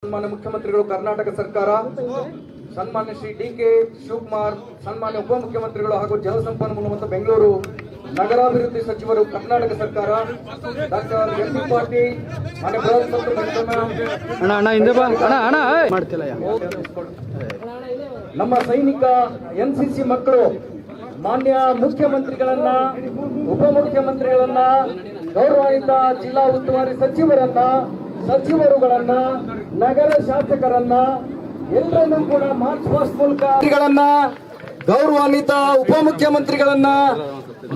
ಸನ್ಮಾನ್ಯ ಮುಖ್ಯಮಂತ್ರಿಗಳು ಕರ್ನಾಟಕ ಸರ್ಕಾರ, ಸನ್ಮಾನ್ಯ ಶ್ರೀ ಡಿ.ಕೆ. ಶಿವಕುಮಾರ್, ಸನ್ಮಾನ್ಯ ಉಪಮುಖ್ಯಮಂತ್ರಿಗಳು ಹಾಗೂ ಜಲಸಂಪನ್ಮೂಲ ಮತ್ತು ಬೆಂಗಳೂರು ನಗರಾಭಿವೃದ್ಧಿ ಸಚಿವರು ಕರ್ನಾಟಕ ಸರ್ಕಾರ, ಡಾಕ್ಟರ್ ಎಂ.ಬಿ. ಪಾಟೀಲ್, ಮಾನ್ಯ ಬೃಹತ್ ಮತ್ತು ನಮ್ಮ ಸೈನಿಕ ಎನ್ಸಿಸಿ ಮಕ್ಕಳು ಮಾನ್ಯ ಮುಖ್ಯಮಂತ್ರಿಗಳನ್ನ, ಉಪಮುಖ್ಯಮಂತ್ರಿಗಳನ್ನ, ಗೌರವಾನ್ವಿತ ಜಿಲ್ಲಾ ಉಸ್ತುವಾರಿ ಸಚಿವರುಗಳನ್ನ, ನಗರ ಶಾಸಕರನ್ನ ಎಲ್ಲರನ್ನೂ ಕೂಡ ಮಾರ್ಚ್ ಪಾಸ್ಟ್ ಮೂಲಕ ಗೌರವಾನ್ವಿತ ಉಪಮುಖ್ಯಮಂತ್ರಿಗಳನ್ನ,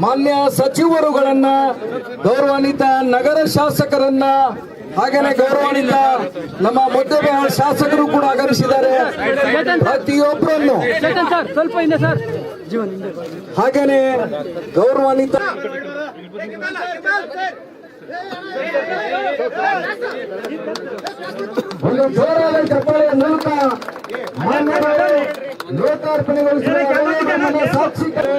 ಮಾನ್ಯ ಸಚಿವರುಗಳನ್ನ, ಗೌರವಾನ್ವಿತ ನಗರ ಶಾಸಕರನ್ನ, ಹಾಗೇನೆ ಗೌರವಾನ್ವಿತ ನಮ್ಮ ಮುದ್ದೆಬಿಹಾಳ ಶಾಸಕರು ಕೂಡ ಆಗಮಿಸಿದ್ದಾರೆ. ಪ್ರತಿಯೊಬ್ಬರನ್ನು ಹಾಗೇನೆ ಗೌರವಾನ್ವಿತ ಒಂದು ಜೋರಾದ ಚಪ್ಪಾಳೆಯ ಮೂಲಕ ಲೋಕಾರ್ಪಣೆಗೊಳಿಸಿದ ಸಾಕ್ಷಿಗಳು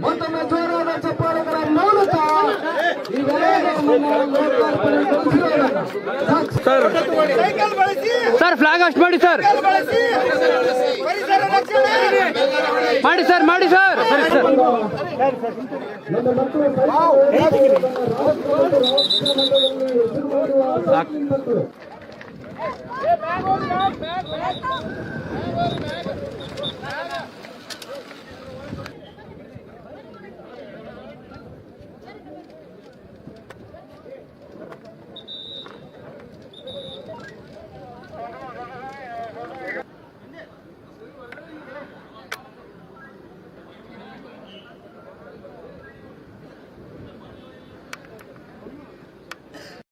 ಮತ್ತೊಮ್ಮೆ ಜೋರಾದ ಚಪ್ಪಾಳೆಗಳ ಮೂಲಕ ಸರ್ ಫ್ಲಾಗ್ ಹಾಸ್ಟ್ ಮಾಡಿ ಸರ್, ಮಾಡಿ ಸರ್.